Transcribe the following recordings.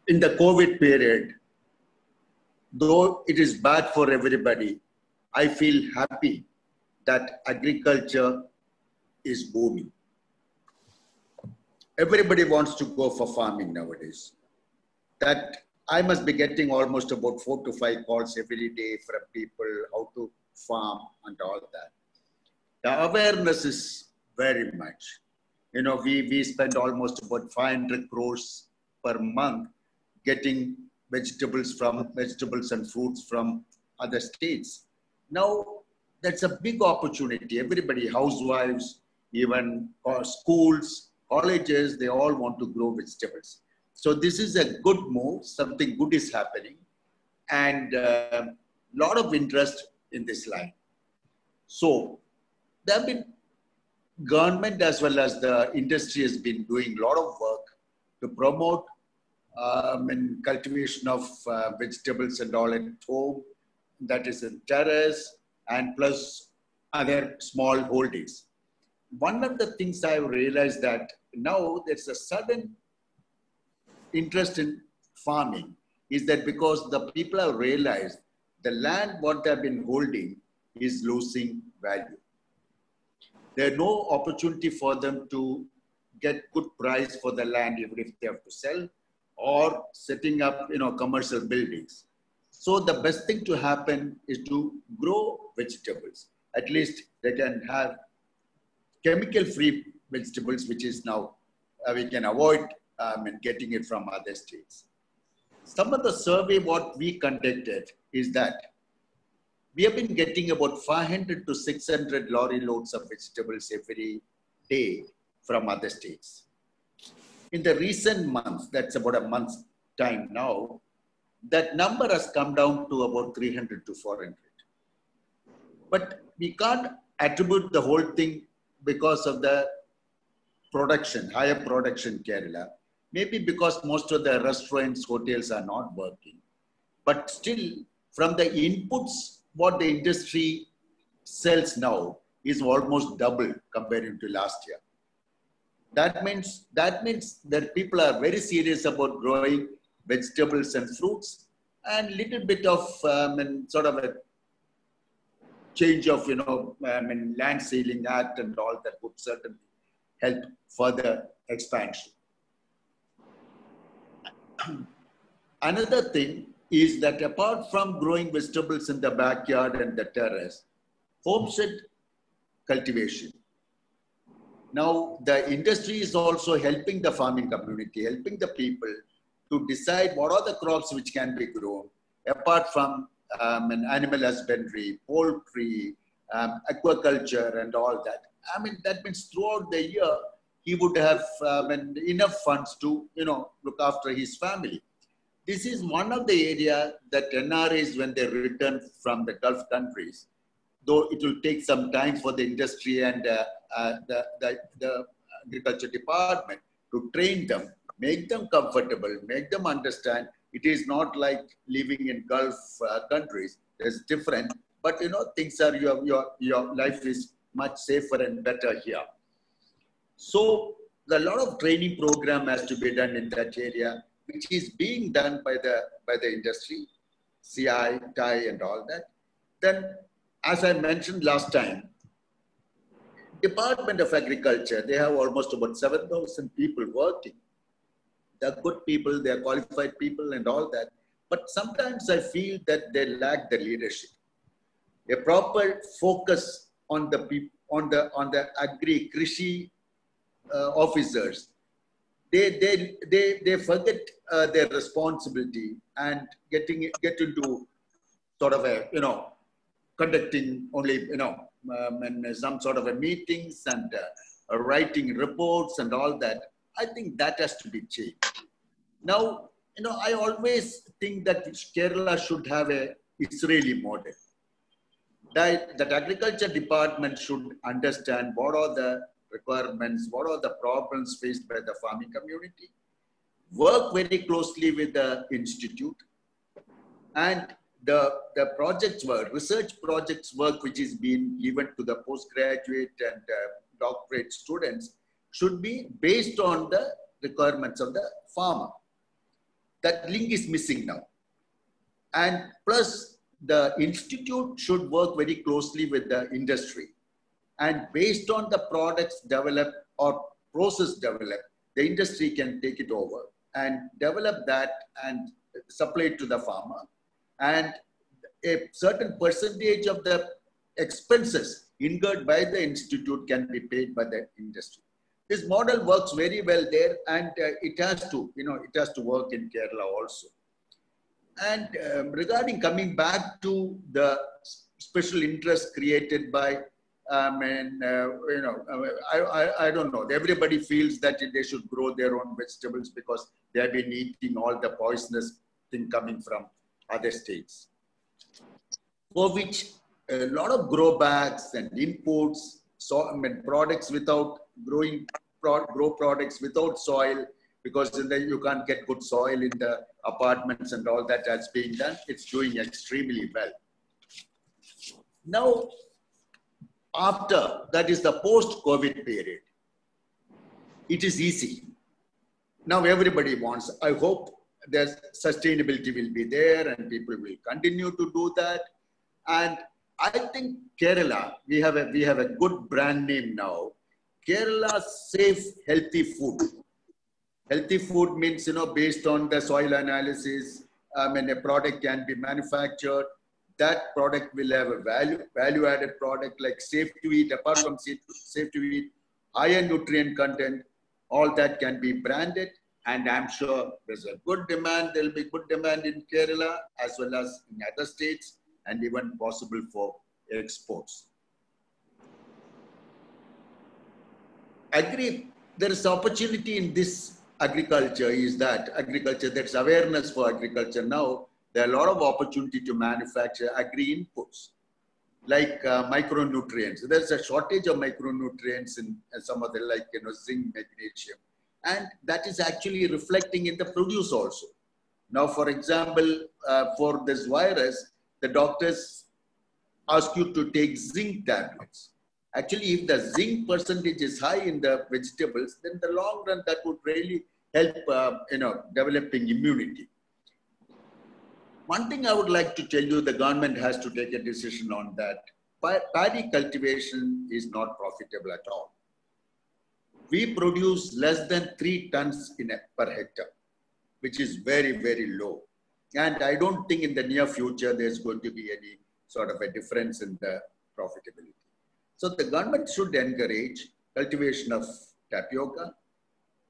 in the COVID period, though it is bad for everybody, I feel happy that agriculture is booming. Everybody wants to go for farming nowadays. That I must be getting almost about 4 to 5 calls every day from people how to farm and all that. The awareness is very much. You know, we spend almost about 500 crores per month getting vegetables and fruits from other states. Now, that's a big opportunity. Everybody, housewives, even schools, colleges, they all want to grow vegetables. So this is a good move. Something good is happening, and a lot of interest in this line. So there have been government as well as the industry has been doing a lot of work to promote and cultivation of vegetables and all at home, that is in terrace, and plus other small holdings. One of the things I realized that now there's a sudden interest in farming is that because the people have realized the land what they've been holding is losing value. There's no opportunity for them to get good price for the land even if they have to sell or setting up, you know, commercial buildings. So the best thing to happen is to grow vegetables. At least they can have chemical-free vegetables, which is now we can avoid getting it from other states. Some of the survey what we conducted is that we have been getting about 500 to 600 lorry loads of vegetables every day from other states. In the recent months, that's about a month's time now, that number has come down to about 300 to 400. But we can't attribute the whole thing because of the production, higher production Kerala. Maybe because most of the restaurants, hotels are not working. But still, from the inputs, what the industry sells now is almost double compared to last year. That means that people are very serious about growing vegetables and fruits, and little bit of sort of a change of, you know, land ceiling act and all that would certainly help further expansion. Another thing is that apart from growing vegetables in the backyard and the terrace, homestead cultivation. Now, the industry is also helping the farming community, helping the people to decide what are the crops which can be grown, apart from animal husbandry, poultry, aquaculture and all that. I mean, that means throughout the year, he would have enough funds to, you know, look after his family. This is one of the areas that NRIs, when they return from the Gulf countries, though it will take some time for the industry and the agriculture department to train them, make them comfortable, make them understand it is not like living in Gulf countries. It's different, but you know, things are, your life is much safer and better here. So a lot of training program has to be done in that area, which is being done by the industry, CI, TI and all that. Then, as I mentioned last time, Department of Agriculture, they have almost about 7,000 people working. They're good people, they're qualified people and all that. But sometimes I feel that they lack the leadership. A proper focus on the people, on the Krishi officers. They forget their responsibility and get into sort of a, you know, conducting only, you know, some sort of a meetings and writing reports and all that. I think that has to be changed. Now, you know, I always think that Kerala should have a Israeli model. That agriculture department should understand what are the requirements, what are the problems faced by the farming community, work very closely with the institute, and the projects work, research projects work which is being given to the postgraduate and doctorate students should be based on the requirements of the farmer. that link is missing now. And plus, the institute should work very closely with the industry. And based on the products developed or process developed, the industry can take it over and develop that and supply it to the farmer. And a certain percentage of the expenses incurred by the institute can be paid by the industry. This model works very well there, and it has to, it has to work in Kerala also. And regarding coming back to the special interest created by, I don't know. Everybody feels that they should grow their own vegetables because they have been eating all the poisonous thing coming from other states, for which a lot of grow bags and inputs, products without grow products without soil, because then you can't get good soil in the apartments and all that that's being done. It's doing extremely well. Now, after, that is the post-COVID period, it is easy. Now everybody wants, I hope there's sustainability will be there and people will continue to do that. And I think Kerala, we have a good brand name now. Kerala Safe Healthy Food. Healthy food means, based on the soil analysis, a product can be manufactured. That product will have a value-added product like safe to eat, apart from safe to eat, higher nutrient content, all that can be branded. And I'm sure there's a good demand. There'll be good demand in Kerala as well as in other states, and even possible for exports. Agree, there is opportunity in this agriculture, there's awareness for agriculture now. There are a lot of opportunity to manufacture agri inputs like micronutrients. There's a shortage of micronutrients in some of the zinc, magnesium, and that is actually reflecting in the produce also. Now, for example, for this virus, the doctors ask you to take zinc tablets. Actually, if the zinc percentage is high in the vegetables, then in the long run, that would really help, developing immunity. One thing I would like to tell you, the government has to take a decision on that. Paddy cultivation is not profitable at all. We produce less than 3 tons per hectare, which is very, very low. And I don't think in the near future, there's going to be any sort of a difference in the profitability. So the government should encourage cultivation of tapioca,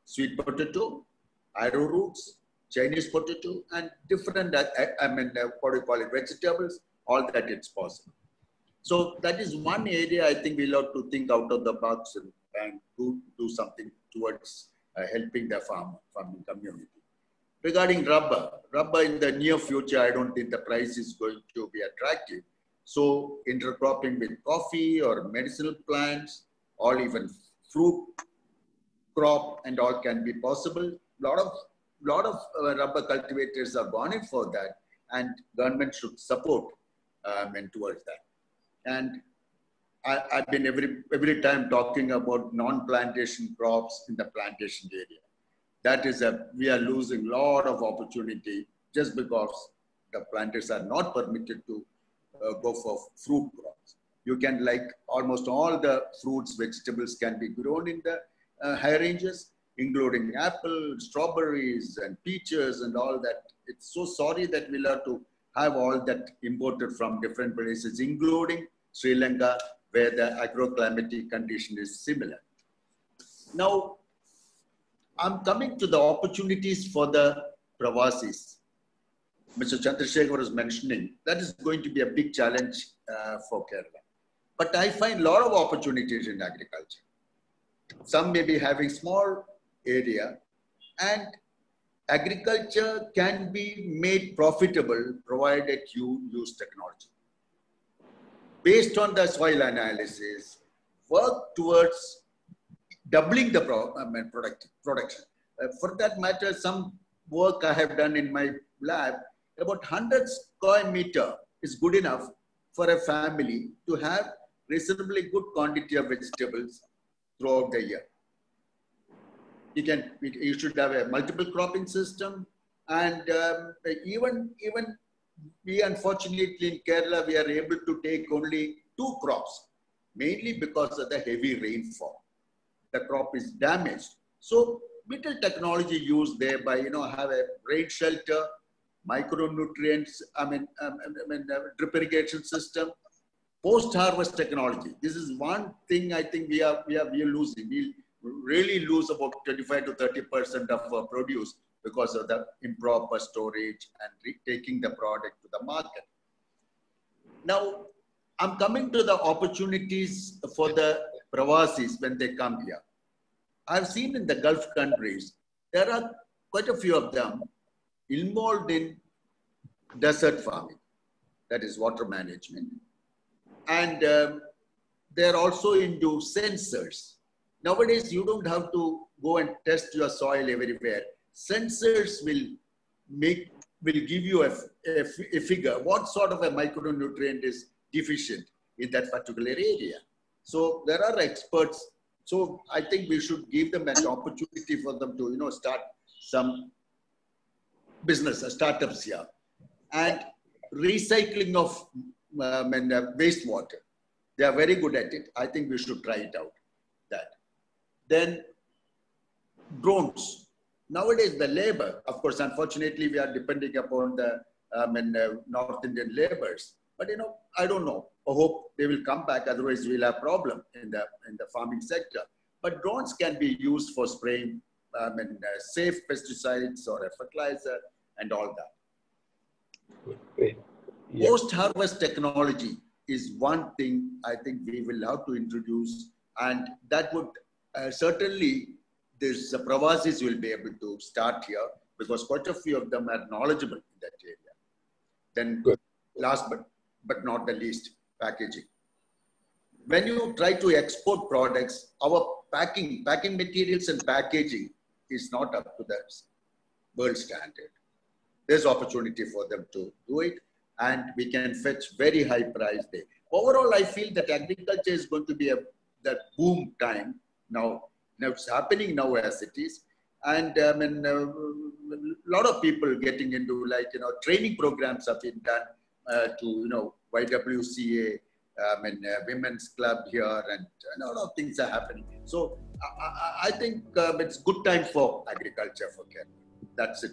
sweet potato, arrowroots, Chinese potato, and different, vegetables, all that it's possible. So that is one area I think we'll have to think out of the box and do something towards helping the farming community. Regarding rubber in the near future, I don't think the price is going to be attractive. So intercropping with coffee or medicinal plants or even fruit crop and all can be possible. Lot of rubber cultivators are gone in for that, and government should support towards that. And I've been every time talking about non-plantation crops in the plantation area. That is we are losing a lot of opportunity just because the planters are not permitted to go for fruit crops. You can almost all the fruits, vegetables can be grown in the high ranges, including apple, strawberries and peaches and all that. It's so sorry that we'll have to have all that imported from different places, including Sri Lanka, where the agroclimatic condition is similar. Now, I'm coming to the opportunities for the Pravasis. Mr. Chandrasekhar was mentioning, that is going to be a big challenge for Kerala. But I find a lot of opportunities in agriculture. Some may be having small area, and agriculture can be made profitable provided you use technology. Based on the soil analysis, work towards doubling the production. For that matter, some work I have done in my lab, about 100 square meter is good enough for a family to have reasonably good quantity of vegetables throughout the year. You should have a multiple cropping system, And even we, unfortunately, in Kerala, we are able to take only 2 crops, mainly because of the heavy rainfall. The crop is damaged. So little technology used there by, have a rain shelter, micronutrients, drip irrigation system, post-harvest technology. This is one thing I think we are losing. We really lose about 25 to 30% of our produce because of the improper storage and taking the product to the market. Now, I'm coming to the opportunities for the Pravasis when they come here. I've seen in the Gulf countries, there are quite a few of them involved in desert farming, that is water management. And they're also into sensors. Nowadays, you don't have to go and test your soil everywhere. Sensors will give you a figure, what sort of a micronutrient is deficient in that particular area. So there are experts. So I think we should give them an opportunity for them to, start some business, startups here. And recycling of wastewater. They are very good at it. I think we should try it out. That. Then drones. Nowadays, the labor, of course, unfortunately, we are depending upon the North Indian laborers. But, I don't know. I hope they will come back. Otherwise, we'll have a problem in the farming sector. But drones can be used for spraying safe pesticides or a fertilizer and all that. Great. Yeah. Post-harvest technology is one thing I think we will have to introduce, and that would certainly, this Pravasis will be able to start here because quite a few of them are knowledgeable in that area. Then Good. Last but not the least, packaging. When you try to export products, our packing materials and packaging is not up to the world standard. There's opportunity for them to do it, and we can fetch very high price there. Overall, I feel that agriculture is going to be that boom time now. Now it's happening now as it is. And a lot of people getting into training programs have been done to, YWCA, women's club here, and a lot of things are happening. So I think it's good time for agriculture for Kerala. That's it.